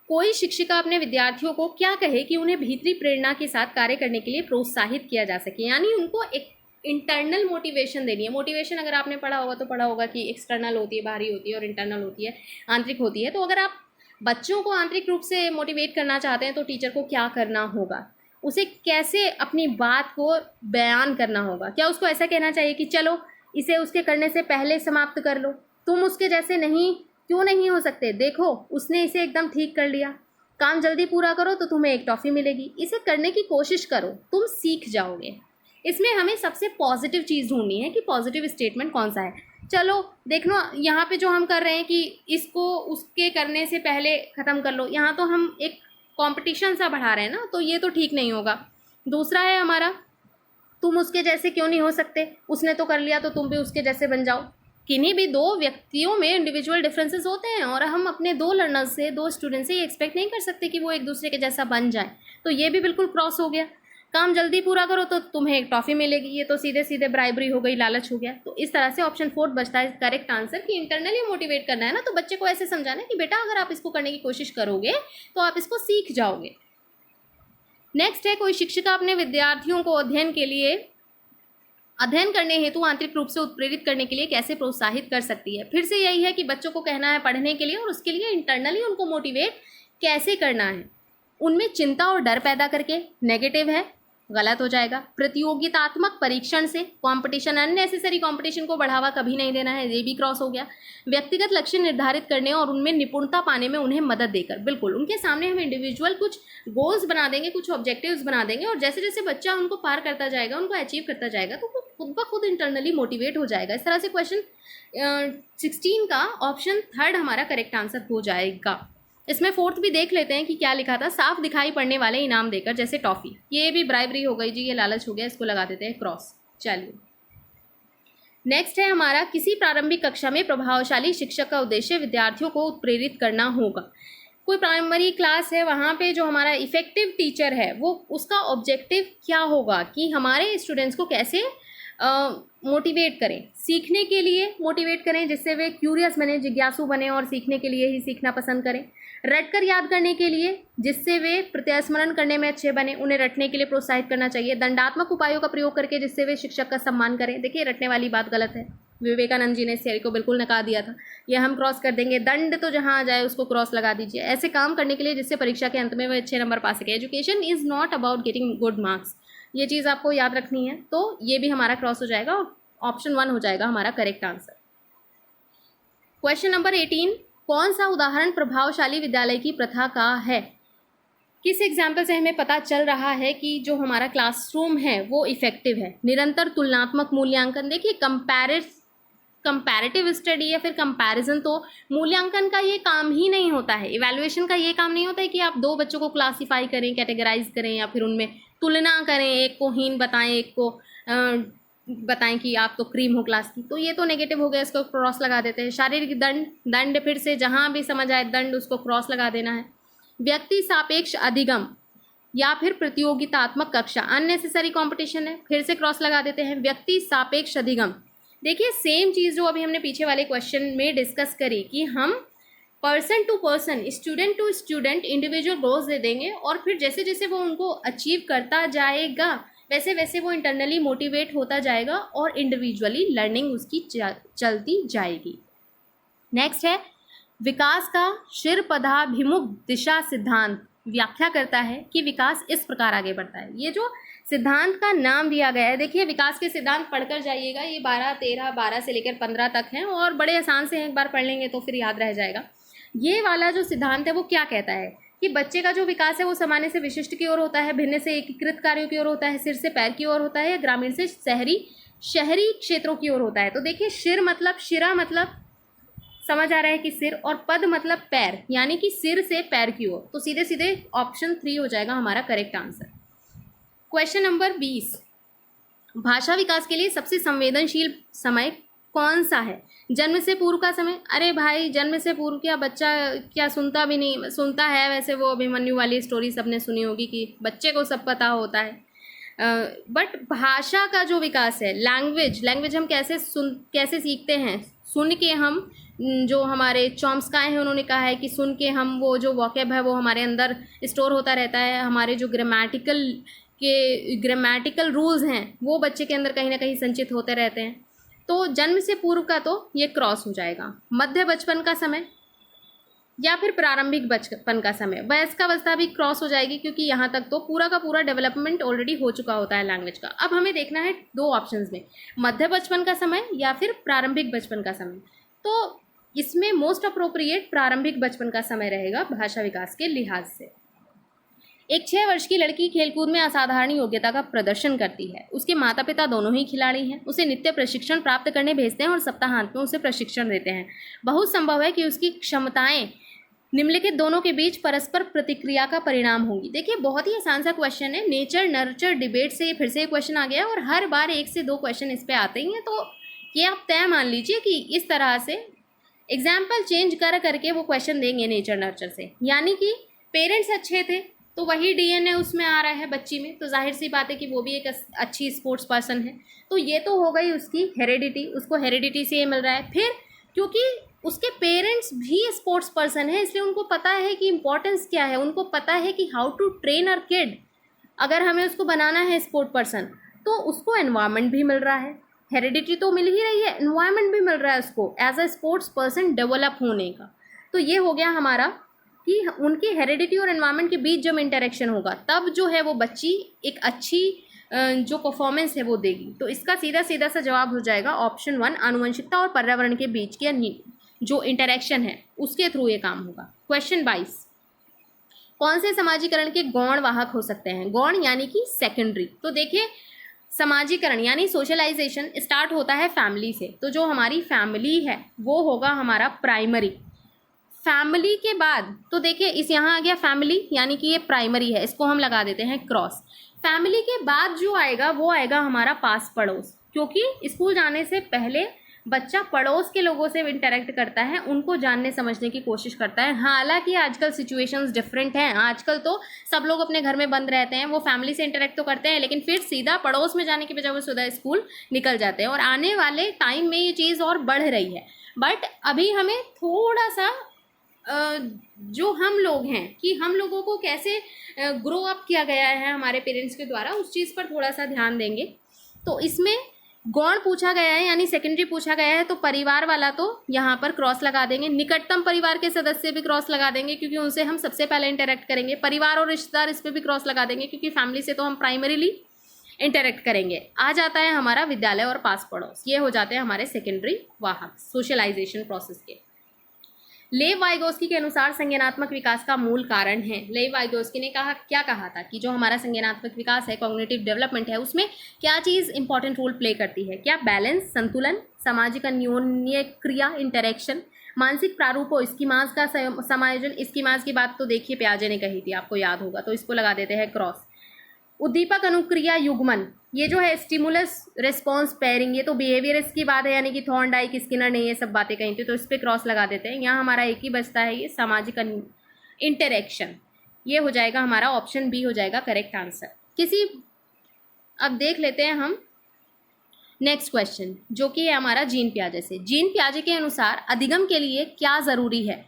S1: कोई शिक्षिका अपने विद्यार्थियों को क्या कहे कि उन्हें भीतरी प्रेरणा के साथ कार्य करने के लिए प्रोत्साहित किया जा सके, यानी उनको एक इंटरनल मोटिवेशन देनी है। मोटिवेशन अगर आपने पढ़ा होगा तो पढ़ा होगा कि एक्सटर्नल होती है, बाहरी होती है, और इंटरनल होती है, आंतरिक होती है। तो अगर आप बच्चों को आंतरिक रूप से मोटिवेट करना चाहते हैं तो टीचर को क्या करना होगा? उसे कैसे अपनी बात को बयान करना होगा? क्या उसको ऐसा कहना चाहिए कि चलो इसे उसके करने से पहले समाप्त कर लो, तुम उसके जैसे क्यों नहीं हो सकते, देखो उसने इसे एकदम ठीक कर लिया, काम जल्दी पूरा करो तो तुम्हें एक टॉफ़ी मिलेगी, इसे करने की कोशिश करो, तुम सीख जाओगे। इसमें हमें सबसे पॉजिटिव चीज़ ढूंढनी है कि पॉजिटिव स्टेटमेंट कौन सा है। चलो देखो, यहाँ पे जो हम कर रहे हैं कि इसको उसके करने से पहले ख़त्म कर लो, यहाँ तो हम एक कंपटीशन सा बढ़ा रहे हैं ना, तो ये तो ठीक नहीं होगा। दूसरा है हमारा, तुम उसके जैसे क्यों नहीं हो सकते, उसने तो कर लिया तो तुम भी उसके जैसे बन जाओ। किन्हीं भी दो व्यक्तियों में इंडिविजुअल डिफरेंसेस होते हैं और हम अपने दो लर्नर्स से, दो स्टूडेंट से ये एक्सपेक्ट नहीं कर सकते कि वो एक दूसरे के जैसा बन जाए। तो ये भी बिल्कुल क्रॉस हो गया। काम जल्दी पूरा करो तो तुम्हें एक टॉफ़ी मिलेगी, ये तो सीधे सीधे ब्राइबरी हो गई, लालच हो गया। तो इस तरह से ऑप्शन 4 बचता है करेक्ट आंसर कि इंटरनली मोटिवेट करना है ना, तो बच्चे को ऐसे समझाना है कि बेटा अगर आप इसको करने की कोशिश करोगे तो आप इसको सीख जाओगे। नेक्स्ट है, कोई शिक्षिका अपने विद्यार्थियों को अध्ययन करने हेतु आंतरिक रूप से उत्प्रेरित करने के लिए कैसे प्रोत्साहित कर सकती है। फिर से यही है कि बच्चों को कहना है पढ़ने के लिए और उसके लिए इंटरनली उनको मोटिवेट कैसे करना है। उनमें चिंता और डर पैदा करके, नेगेटिव है, गलत हो जाएगा। प्रतियोगितात्मक परीक्षण से, कंपटीशन, अननेसेसरी कंपटीशन को बढ़ावा कभी नहीं देना है, ये भी क्रॉस हो गया। व्यक्तिगत लक्ष्य निर्धारित करने और उनमें निपुणता पाने में उन्हें मदद देकर, बिल्कुल उनके सामने हम इंडिविजुअल कुछ गोल्स बना देंगे, कुछ ऑब्जेक्टिव्स बना देंगे और जैसे जैसे बच्चा उनको पार करता जाएगा, उनको अचीव करता जाएगा तो वो खुद ब खुद इंटरनली मोटिवेट हो जाएगा। इस तरह से क्वेश्चन 16 का ऑप्शन 3 हमारा करेक्ट आंसर हो जाएगा। इसमें 4th भी देख लेते हैं कि क्या लिखा था। साफ दिखाई पड़ने वाले इनाम देकर, जैसे टॉफ़ी, ये भी ब्राइबरी हो गई जी, ये लालच हो गया, इसको लगा देते हैं क्रॉस। चलिए नेक्स्ट है हमारा, किसी प्रारंभिक कक्षा में प्रभावशाली शिक्षक का उद्देश्य विद्यार्थियों को उत्प्रेरित करना होगा। कोई प्राइमरी क्लास है, वहाँ पे जो हमारा इफेक्टिव टीचर है वो उसका ऑब्जेक्टिव क्या होगा कि हमारे स्टूडेंट्स को कैसे मोटिवेट करें, सीखने के लिए मोटिवेट करें, जिससे वे क्यूरियस बने, जिज्ञासु बने और सीखने के लिए ही सीखना पसंद करें। रटकर याद करने के लिए, जिससे वे प्रत्यास्मरण करने में अच्छे बने, उन्हें रटने के लिए प्रोत्साहित करना चाहिए। दंडात्मक उपायों का प्रयोग करके, जिससे वे शिक्षक का सम्मान करें। देखिए रटने वाली बात गलत है, विवेकानंद जी ने इस थियरी को बिल्कुल नकार दिया था, ये हम क्रॉस कर देंगे। दंड तो जहाँ आ जाए उसको क्रॉस लगा दीजिए। ऐसे काम करने के लिए जिससे परीक्षा के अंत में वे अच्छे नंबर पा सके। Education is not about getting good marks, ये चीज़ आपको याद रखनी है। तो ये भी हमारा क्रॉस हो जाएगा और ऑप्शन 1 हो जाएगा हमारा करेक्ट आंसर। क्वेश्चन नंबर 18, कौन सा उदाहरण प्रभावशाली विद्यालय की प्रथा का है। किस एग्जाम्पल से हमें पता चल रहा है कि जो हमारा क्लासरूम है वो इफेक्टिव है। निरंतर तुलनात्मक मूल्यांकन, देखिए कंपैरेटिव स्टडी या फिर कंपैरिजन, तो मूल्यांकन का ये काम ही नहीं होता है, इवैल्यूएशन का ये काम नहीं होता है कि आप दो बच्चों को क्लासीफाई करें, कैटेगराइज करें या फिर उनमें तुलना करें, एक को हीन बताएं, एक को बताएं कि आप तो क्रीम हो क्लास की। तो ये तो नेगेटिव हो गया, इसको क्रॉस लगा देते हैं। शारीरिक दंड फिर से जहाँ भी समझ आए दंड, उसको क्रॉस लगा देना है। व्यक्ति सापेक्ष अधिगम या फिर प्रतियोगितात्मक कक्षा, अननेसेसरी कंपटीशन है, फिर से क्रॉस लगा देते हैं। व्यक्ति सापेक्ष अधिगम, देखिए सेम चीज़ जो अभी हमने पीछे वाले क्वेश्चन में डिस्कस करी कि हम person to person, student to student individual goals दे देंगे और फिर जैसे जैसे वो उनको अचीव करता जाएगा वैसे वैसे वो इंटरनली मोटिवेट होता जाएगा और इंडिविजुअली लर्निंग उसकी चलती जाएगी। नेक्स्ट है, विकास का शिरपदाभिमुख दिशा सिद्धांत व्याख्या करता है कि विकास इस प्रकार आगे बढ़ता है। ये जो सिद्धांत का नाम दिया गया है, देखिए विकास के सिद्धांत पढ़कर जाइएगा, ये 12, 13, 12 से लेकर 15 तक हैं और बड़े आसान से हैं, एक बार पढ़ लेंगे तो फिर याद रह जाएगा। ये वाला जो सिद्धांत है वो क्या कहता है कि बच्चे का जो विकास है वो सामान्य से विशिष्ट की ओर होता है, भिन्न से एकीकृत कार्यों की ओर होता है, सिर से पैर की ओर होता है या ग्रामीण से शहरी क्षेत्रों की ओर होता है। तो देखिए शिर मतलब, शिरा मतलब समझ आ रहा है कि सिर, और पद मतलब पैर, यानी कि सिर से पैर की ओर। तो सीधे सीधे ऑप्शन 3 हो जाएगा हमारा करेक्ट आंसर। क्वेश्चन नंबर 20, भाषा विकास के लिए सबसे संवेदनशील समय कौन सा है। जन्म से पूर्व का समय, अरे भाई जन्म से पूर्व क्या, बच्चा क्या सुनता भी नहीं, सुनता है वैसे, वो अभिमन्यु वाली स्टोरी सबने सुनी होगी कि बच्चे को सब पता होता है। बट भाषा का जो विकास है, लैंग्वेज हम कैसे सीखते हैं, सुन के हम, जो हमारे चॉम्स्काय हैं उन्होंने कहा है कि सुन के हम, वो जो वॉकेब है वो हमारे अंदर स्टोर होता रहता है, हमारे जो ग्रामेटिकल रूल्स हैं वो बच्चे के अंदर कहीं ना कहीं संचित होते रहते हैं। तो जन्म से पूर्व का तो ये क्रॉस हो जाएगा। मध्य बचपन का समय या फिर प्रारंभिक बचपन का समय, वयस्कावस्था भी क्रॉस हो जाएगी क्योंकि यहाँ तक तो पूरा का पूरा डेवलपमेंट ऑलरेडी हो चुका होता है लैंग्वेज का। अब हमें देखना है दो ऑप्शंस में, मध्य बचपन का समय या फिर प्रारंभिक बचपन का समय। तो इसमें मोस्ट अप्रोप्रिएट प्रारंभिक बचपन का समय रहेगा भाषा विकास के लिहाज से। एक 6 वर्ष की लड़की खेलकूद में असाधारण योग्यता का प्रदर्शन करती है। उसके माता पिता दोनों ही खिलाड़ी हैं। उसे नित्य प्रशिक्षण प्राप्त करने भेजते हैं और सप्ताहांत में उसे प्रशिक्षण देते हैं। बहुत संभव है कि उसकी क्षमताएं निम्नलिखित दोनों के बीच परस्पर प्रतिक्रिया का परिणाम होंगी। देखिए बहुत ही आसान सा क्वेश्चन है, नेचर नर्चर डिबेट से फिर से क्वेश्चन आ गया और हर बार 1 से 2 क्वेश्चन इस पे आते ही हैं। तो कि आप तय मान लीजिए कि इस तरह से एग्जाम्पल चेंज कर करके वो क्वेश्चन देंगे नेचर नर्चर से। यानी कि पेरेंट्स अच्छे थे तो वही डीएनए उसमें आ रहा है बच्ची में, तो जाहिर सी बात है कि वो भी एक अच्छी स्पोर्ट्स पर्सन है। तो ये तो हो गई उसकी हेरिडिटी, उसको हेरिडिटी से ये मिल रहा है। फिर क्योंकि उसके पेरेंट्स भी स्पोर्ट्स पर्सन है इसलिए उनको पता है कि इम्पोर्टेंस क्या है, उनको पता है कि how to train your kid. अगर हमें उसको बनाना है स्पोर्ट पर्सन तो उसको एनवायरनमेंट भी मिल रहा है, हेरिडिटी तो मिल ही रही है, एनवायरनमेंट भी मिल रहा है उसको as a sports person develop होने का। तो ये हो गया हमारा कि उनकी हेरिडिटी और एनवायरनमेंट के बीच जब इंटरेक्शन होगा तब जो है वो बच्ची एक अच्छी जो परफॉर्मेंस है वो देगी। तो इसका सीधा सीधा सा जवाब हो जाएगा ऑप्शन 1, आनुवंशिकता और पर्यावरण के बीच की जो इंटरेक्शन है उसके थ्रू ये काम होगा। क्वेश्चन 22, कौन से समाजीकरण के गौण वाहक हो सकते हैं? गौण यानी कि सेकेंडरी। तो देखिए समाजीकरण यानी सोशलाइजेशन स्टार्ट होता है फैमिली से, तो जो हमारी फैमिली है वो होगा हमारा प्राइमरी। फैमिली के बाद तो देखिए इस यहाँ आ गया फैमिली यानी कि ये प्राइमरी है, इसको हम लगा देते हैं क्रॉस। फैमिली के बाद जो आएगा वो आएगा हमारा पास पड़ोस, क्योंकि स्कूल जाने से पहले बच्चा पड़ोस के लोगों से इंटरेक्ट करता है, उनको जानने समझने की कोशिश करता है। हालांकि आजकल सिचुएशंस डिफरेंट हैं, आजकल तो सब लोग अपने घर में बंद रहते हैं, वो फैमिली से इंटरेक्ट तो करते हैं लेकिन फिर सीधा पड़ोस में जाने के बजाय वो सीधा स्कूल निकल जाते हैं। और आने वाले टाइम में ये चीज़ और बढ़ रही है, बट अभी हमें थोड़ा सा जो हम लोग हैं कि हम लोगों को कैसे ग्रो अप किया गया है हमारे पेरेंट्स के द्वारा, उस चीज़ पर थोड़ा सा ध्यान देंगे। तो इसमें गौण पूछा गया है यानी सेकेंडरी पूछा गया है, तो परिवार वाला तो यहाँ पर क्रॉस लगा देंगे, निकटतम परिवार के सदस्य भी क्रॉस लगा देंगे क्योंकि उनसे हम सबसे पहले इंटरेक्ट करेंगे। परिवार और रिश्तेदार इस पर भी क्रॉस लगा देंगे क्योंकि फैमिली से तो हम प्राइमरीली इंटरेक्ट करेंगे। आ जाता है हमारा विद्यालय और पास पड़ोस, ये हो जाते हैं हमारे सेकेंडरी वाहक सोशलाइजेशन प्रोसेस के। लेव वाइगोस्की के अनुसार संज्ञानात्मक विकास का मूल कारण है। लेव वाइगोस्की ने क्या कहा था कि जो हमारा संज्ञानात्मक विकास है, कॉग्निटिव डेवलपमेंट है, उसमें क्या चीज़ इंपॉर्टेंट रोल प्ले करती है? क्या बैलेंस, संतुलन, सामाजिक अन्योन्य क्रिया, इंटरेक्शन, मानसिक प्रारूपों, स्कीमास का समायोजन। स्कीमास की बात तो देखिए प्याजे ने कही थी, आपको याद होगा, तो इसको लगा देते हैं क्रॉस। उद्दीपक अनुक्रिया युग्मन, ये जो है स्टिमुलस रिस्पॉन्स पेयरिंग, ये तो बिहेवियरिस्ट की बात है यानी कि थॉर्नडाइक, स्किनर ने ये सब बातें कही थी, तो इस पर क्रॉस लगा देते हैं। यहाँ हमारा एक ही बचता है, ये सामाजिक इंटरेक्शन, ये हो जाएगा हमारा ऑप्शन बी हो जाएगा करेक्ट आंसर। अब देख लेते हैं हम नेक्स्ट क्वेश्चन जो कि है हमारा जीन पियाजे से। जीन पियाजे के अनुसार अधिगम के लिए क्या ज़रूरी है?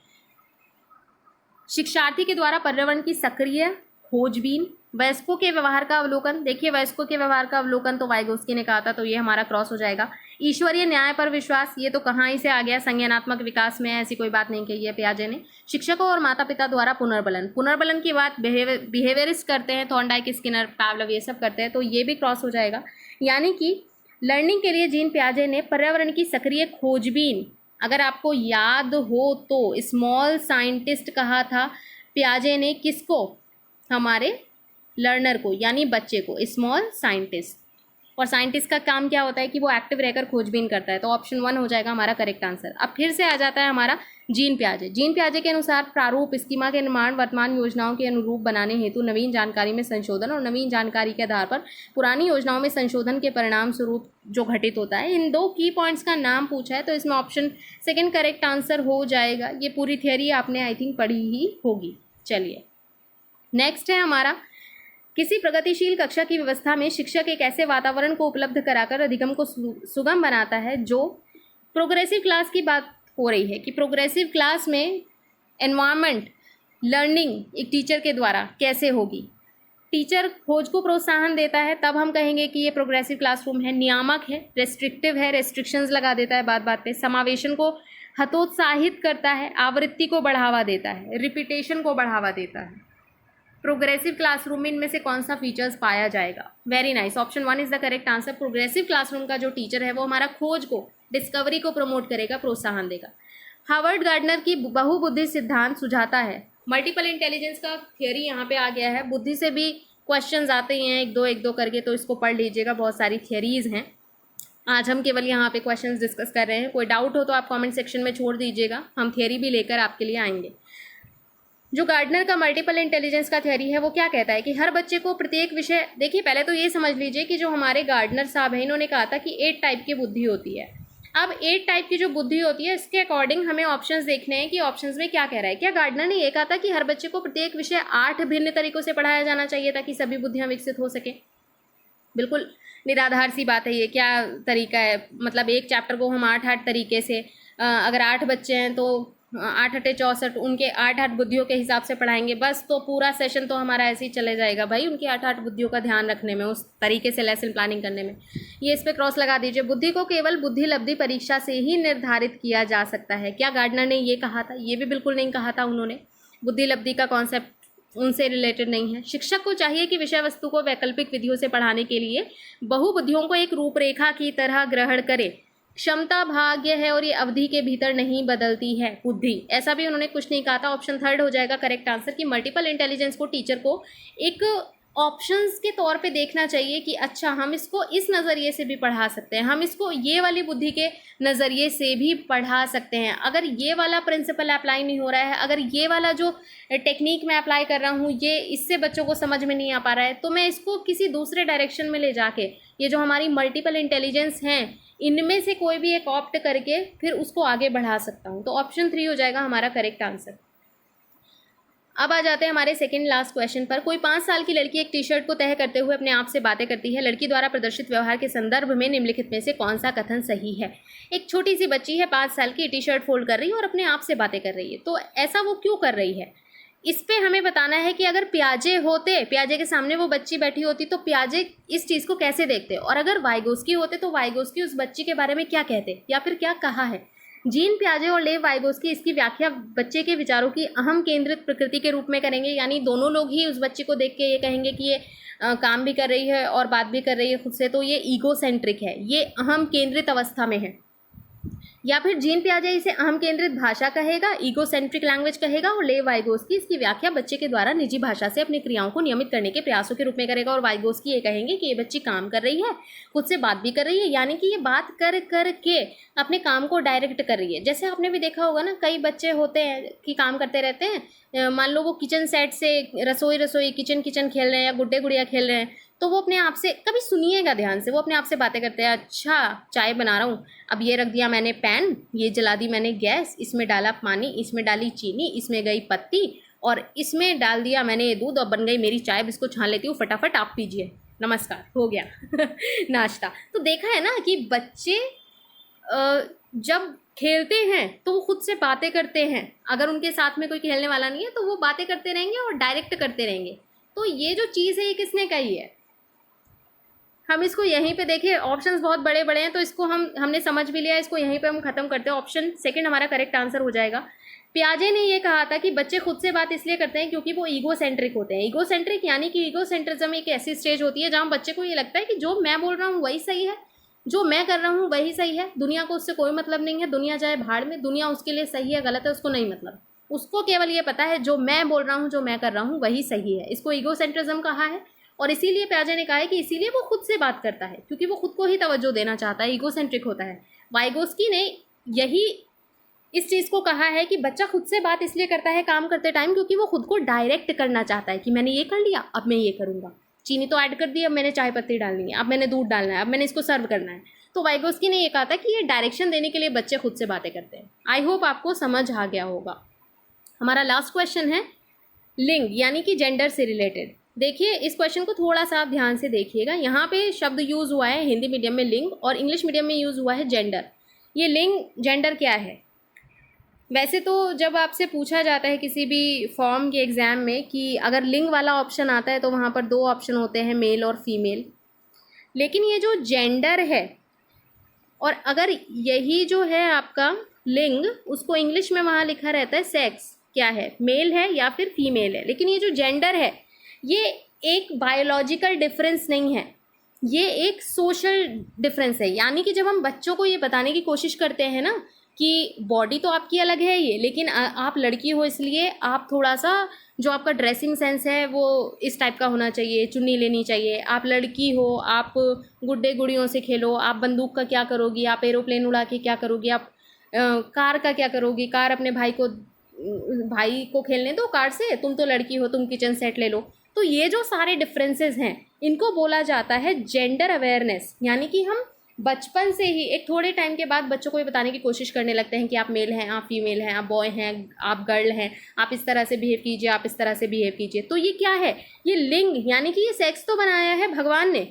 S1: शिक्षार्थी के द्वारा पर्यावरण की सक्रिय खोजबीन, वयस्कों के व्यवहार का अवलोकन। देखिए वयस्कों के व्यवहार का अवलोकन तो वाइगोस्की ने कहा था, तो ये हमारा क्रॉस हो जाएगा। ईश्वरीय न्याय पर विश्वास, ये तो कहाँ ही से आ गया, संज्ञानात्मक विकास में ऐसी कोई बात नहीं कही है पियाजे ने। शिक्षकों और माता पिता द्वारा पुनर्बलन की बात बिहेवियरिस्ट करते हैं, थॉर्नडाइक, स्किनर, पावलोव ये सब करते हैं, तो ये भी क्रॉस हो जाएगा। यानी कि लर्निंग के लिए जीन पियाजे ने पर्यावरण की सक्रिय खोजबीन, अगर आपको याद हो तो स्मॉल साइंटिस्ट कहा था पियाजे ने, किसको? हमारे लर्नर को यानी बच्चे को, स्मॉल साइंटिस्ट। और साइंटिस्ट का काम क्या होता है कि वो एक्टिव रहकर खोजबीन करता है, तो ऑप्शन 1 हो जाएगा हमारा करेक्ट आंसर। अब फिर से आ जाता है हमारा जीन पियाजे। जीन पियाजे के अनुसार प्रारूप, स्कीमा के निर्माण वर्तमान योजनाओं के अनुरूप बनाने हेतु नवीन जानकारी में संशोधन और नवीन जानकारी के आधार पर पुरानी योजनाओं में संशोधन के परिणाम स्वरूप जो घटित होता है। इन 2 की पॉइंट्स का नाम पूछा है, तो इसमें ऑप्शन सेकेंड करेक्ट आंसर हो जाएगा। ये पूरी थियरी आपने आई थिंक पढ़ी ही होगी। चलिए नेक्स्ट है हमारा, किसी प्रगतिशील कक्षा की व्यवस्था में शिक्षक एक ऐसे वातावरण को उपलब्ध कराकर अधिगम को सुगम बनाता है जो प्रोग्रेसिव क्लास की बात हो रही है कि प्रोग्रेसिव क्लास में एनवायरनमेंट लर्निंग एक टीचर के द्वारा कैसे होगी। टीचर खोज को प्रोत्साहन देता है, तब हम कहेंगे कि ये प्रोग्रेसिव क्लासरूम है। नियामक है, रेस्ट्रिक्टिव है, रेस्ट्रिक्शंस लगा देता है बात बात पे। समावेशन को हतोत्साहित करता है, आवृत्ति को बढ़ावा देता है, रिपीटेशन को बढ़ावा देता है। प्रोग्रेसिव क्लासरूम में इनमें से कौन सा फीचर्स पाया जाएगा? Very nice, option 1 is the correct answer. Progressive classroom का जो टीचर है वो हमारा खोज को, डिस्कवरी को प्रमोट करेगा, प्रोत्साहन देगा। हार्वर्ड गार्डनर की बहुबुद्धि सिद्धांत सुझाता है। मल्टीपल इंटेलिजेंस का थियरी यहाँ पे आ गया है, बुद्धि से भी क्वेश्चंस आते ही हैं एक दो करके, तो इसको पढ़ लीजिएगा, बहुत सारी थियरीज हैं। आज हम केवल यहाँ पे क्वेश्चंस डिस्कस कर रहे हैं, कोई डाउट हो तो आप कमेंट सेक्शन में छोड़ दीजिएगा, हम थियरी भी लेकर आपके लिए आएंगे। जो गार्डनर का मल्टीपल इंटेलिजेंस का थ्योरी है वो क्या कहता है कि हर बच्चे को प्रत्येक विषय, देखिए पहले तो ये समझ लीजिए कि जो हमारे गार्डनर साहब हैं इन्होंने कहा था कि 8 टाइप की बुद्धि होती है। अब 8 टाइप की जो बुद्धि होती है, इसके अकॉर्डिंग हमें ऑप्शंस देखने हैं कि ऑप्शंस में क्या कह रहा है। क्या गार्डनर ने ये कहा था कि हर बच्चे को प्रत्येक विषय 8 भिन्न तरीकों से पढ़ाया जाना चाहिए ताकि सभी बुद्धियां विकसित हो सके? बिल्कुल निराधार सी बात है ये। क्या तरीका है, मतलब एक चैप्टर को हम 8 तरीके से, अगर 8 बच्चे हैं तो 8 अट्ठे 64, उनके 8 बुद्धियों के हिसाब से पढ़ाएंगे बस, तो पूरा सेशन तो हमारा ऐसे ही चले जाएगा भाई, उनकी 8 बुद्धियों का ध्यान रखने में, उस तरीके से लेसन प्लानिंग करने में। ये इस पर क्रॉस लगा दीजिए। बुद्धि को केवल बुद्धि लब्धि परीक्षा से ही निर्धारित किया जा सकता है। क्या गार्डनर ने ये कहा था? ये भी बिल्कुल नहीं कहा था उन्होंने। बुद्धि लब्धि का कॉन्सेप्ट उनसे रिलेटेड नहीं है। शिक्षक को चाहिए कि विषय वस्तु को वैकल्पिक विधियों से पढ़ाने के लिए बहुबुद्धियों को एक रूपरेखा की तरह ग्रहण करे। क्षमता भाग्य है और ये अवधि के भीतर नहीं बदलती है बुद्धि, ऐसा भी उन्होंने कुछ नहीं कहा था। ऑप्शन 3 हो जाएगा करेक्ट आंसर कि मल्टीपल इंटेलिजेंस को टीचर को एक ऑप्शंस के तौर पे देखना चाहिए कि अच्छा हम इसको इस नज़रिए से भी पढ़ा सकते हैं, हम इसको ये वाली बुद्धि के नज़रिए से भी पढ़ा सकते हैं। अगर ये वाला प्रिंसिपल अप्लाई नहीं हो रहा है, अगर ये वाला जो टेक्निक मैं अप्लाई कर रहा हूँ ये इससे बच्चों को समझ में नहीं आ पा रहा है, तो मैं इसको किसी दूसरे डायरेक्शन में ले जाके, ये जो हमारी मल्टीपल इंटेलिजेंस हैं इनमें से कोई भी एक ऑप्ट करके फिर उसको आगे बढ़ा सकता हूँ। तो ऑप्शन 3 हो जाएगा हमारा करेक्ट आंसर। अब आ जाते हैं हमारे सेकंड लास्ट क्वेश्चन पर। कोई 5 साल की लड़की एक टी शर्ट को तह करते हुए अपने आप से बातें करती है। लड़की द्वारा प्रदर्शित व्यवहार के संदर्भ में निम्नलिखित में से कौन सा कथन सही है? एक छोटी सी बच्ची है 5 साल की, टी शर्ट फोल्ड कर रही है और अपने आप से बातें कर रही है। तो ऐसा वो क्यों कर रही है? इस पे हमें बताना है कि अगर प्याजे होते, प्याजे के सामने वो बच्ची बैठी होती तो प्याजे इस चीज़ को कैसे देखते, और अगर वाइगोस्की होते तो वाइगोस्की उस बच्ची के बारे में क्या कहते या फिर क्या कहा है। जीन प्याजे और लेव वाइगोस्की इसकी व्याख्या बच्चे के विचारों की अहम केंद्रित प्रकृति के रूप में करेंगे, यानी दोनों लोग ही उस बच्ची को देख के ये कहेंगे कि ये काम भी कर रही है और बात भी कर रही है खुद से, तो ये ईगोसेंट्रिक है, ये अहम केंद्रित अवस्था में है। या फिर जीन पियाजे इसे अहम केंद्रित भाषा कहेगा, ईगोसेंट्रिक लैंग्वेज कहेगा, और लेव वाइगोस्की इसकी व्याख्या बच्चे के द्वारा निजी भाषा से अपनी क्रियाओं को नियमित करने के प्रयासों के रूप में करेगा। और वाइगोस्की ये कहेंगे कि ये बच्ची काम कर रही है, खुद से बात भी कर रही है, यानी कि ये बात कर कर के अपने काम को डायरेक्ट कर रही है। जैसे आपने भी देखा होगा ना, कई बच्चे होते हैं कि काम करते रहते हैं, मान लो वो किचन सेट से रसोई किचन खेल रहे हैं या गुड्डे गुड़िया खेल रहे हैं, तो वो अपने आप से, कभी सुनिएगा ध्यान से, वो अपने आप से बातें करते हैं। अच्छा चाय बना रहा हूँ, अब ये रख दिया मैंने पैन, ये जला दी मैंने गैस, इसमें डाला पानी, इसमें डाली चीनी, इसमें गई पत्ती और इसमें डाल दिया मैंने ये दूध और बन गई मेरी चाय। अब इसको छान लेती हूँ, फटाफट आप पीजिए, नमस्कार, हो गया नाश्ता। तो देखा है ना कि बच्चे जब खेलते हैं तो वो खुद से बातें करते हैं। अगर उनके साथ में कोई खेलने वाला नहीं है तो वो बातें करते रहेंगे और डायरेक्ट करते रहेंगे। तो ये जो चीज़ है ये किसने कही है? हम इसको यहीं पे देखिए, ऑप्शंस बहुत बड़े बड़े हैं तो इसको हमने समझ भी लिया, इसको यहीं पे हम खत्म करते हैं। ऑप्शन सेकंड हमारा करेक्ट आंसर हो जाएगा। पियाजे ने ये कहा था कि बच्चे खुद से बात इसलिए करते हैं क्योंकि वो ईगोसेंट्रिक होते हैं। ईगोसेंट्रिक यानी कि ईगोसेंट्रिज्म एक ऐसी स्टेज होती है जहाँ बच्चे को ये लगता है कि जो मैं बोल रहा हूँ वही सही है, जो मैं कर रहा हूँ वही सही है, दुनिया को उससे कोई मतलब नहीं है, दुनिया जाए भाड़ में, दुनिया उसके लिए सही है गलत है उसको नहीं मतलब, उसको केवल ये पता है जो मैं बोल रहा हूँ, जो मैं कर रहा हूँ वही सही है। इसको ईगोसेंट्रिज्म कहा है। और इसीलिए पियाजे ने कहा है कि इसीलिए वो खुद से बात करता है, क्योंकि वो खुद को ही तवज्जो देना चाहता है, ईगोसेंट्रिक होता है। वाइगोस्की ने यही इस चीज़ को कहा है कि बच्चा खुद से बात इसलिए करता है काम करते टाइम क्योंकि वो खुद को डायरेक्ट करना चाहता है कि मैंने ये कर लिया, अब मैं ये करूँगा, चीनी तो ऐड कर दी, अब मैंने चाय पत्ती डालनी है, अब मैंने दूध डालना है, अब मैंने इसको सर्व करना है। तो वाइगोस्की ने ये कहा था कि ये डायरेक्शन देने के लिए बच्चे खुद से बातें करते हैं। आई होप आपको समझ आ गया होगा। हमारा लास्ट क्वेश्चन है लिंग यानी कि जेंडर से रिलेटेड। देखिए इस क्वेश्चन को थोड़ा सा आप ध्यान से देखिएगा। यहाँ पे शब्द यूज़ हुआ है हिंदी मीडियम में लिंग और इंग्लिश मीडियम में यूज़ हुआ है जेंडर। ये लिंग जेंडर क्या है? वैसे तो जब आपसे पूछा जाता है किसी भी फॉर्म के एग्ज़ाम में कि अगर लिंग वाला ऑप्शन आता है तो वहाँ पर 2 ऑप्शन होते हैं, मेल और फीमेल। लेकिन ये जो जेंडर है, और अगर यही जो है आपका लिंग, उसको इंग्लिश में वहाँ लिखा रहता है सेक्स, क्या है, मेल है या फिर फीमेल है। लेकिन ये जो जेंडर है ये एक बायोलॉजिकल डिफरेंस नहीं है, ये एक सोशल डिफरेंस है। यानी कि जब हम बच्चों को ये बताने की कोशिश करते हैं ना कि बॉडी तो आपकी अलग है ये, लेकिन आप लड़की हो इसलिए आप थोड़ा सा जो आपका ड्रेसिंग सेंस है वो इस टाइप का होना चाहिए, चुन्नी लेनी चाहिए, आप लड़की हो, आप गुड्डे गुड़ियों से खेलो, आप बंदूक का क्या करोगी, आप एरोप्लेन उड़ा के क्या करोगी, आप कार का क्या करोगी, कार अपने भाई को खेलने दो कार से, तुम तो लड़की हो तुम किचन सेट ले लो। तो ये जो सारे डिफरेंसेस हैं इनको बोला जाता है जेंडर अवेयरनेस, यानी कि हम बचपन से ही एक थोड़े टाइम के बाद बच्चों को ये बताने की कोशिश करने लगते हैं कि आप मेल हैं, आप फीमेल हैं, आप बॉय हैं, आप गर्ल हैं, आप इस तरह से बिहेव कीजिए, आप इस तरह से बिहेव कीजिए। तो ये क्या है? ये लिंग, यानी कि ये सेक्स तो बनाया है भगवान ने,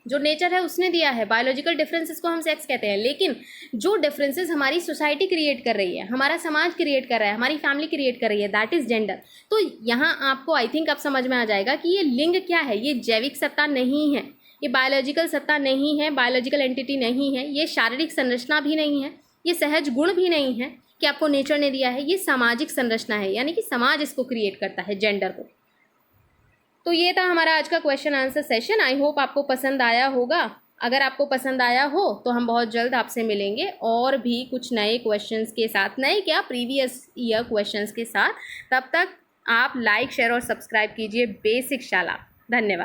S1: जो नेचर है उसने दिया है। बायोलॉजिकल डिफरेंसेस को हम सेक्स कहते हैं, लेकिन जो डिफरेंसेस हमारी सोसाइटी क्रिएट कर रही है, हमारा समाज क्रिएट कर रहा है, हमारी फैमिली क्रिएट कर रही है, दैट इज जेंडर। तो यहाँ आपको आई थिंक अब समझ में आ जाएगा कि ये लिंग क्या है। ये जैविक सत्ता नहीं है, ये बायोलॉजिकल सत्ता नहीं है, बायोलॉजिकल एंटिटी नहीं है, ये शारीरिक संरचना भी नहीं है, ये सहज गुण भी नहीं है कि आपको नेचर ने दिया है। ये सामाजिक संरचना है, यानी कि समाज इसको क्रिएट करता है, जेंडर को। तो ये था हमारा आज का question answer session. I hope आपको पसंद आया होगा। अगर आपको पसंद आया हो तो हम बहुत जल्द आपसे मिलेंगे और भी कुछ नए क्वेश्चंस के साथ, नए क्या, प्रीवियस ईयर क्वेश्चंस के साथ। तब तक आप लाइक, शेयर और सब्सक्राइब कीजिए बेसिक शाला। धन्यवाद।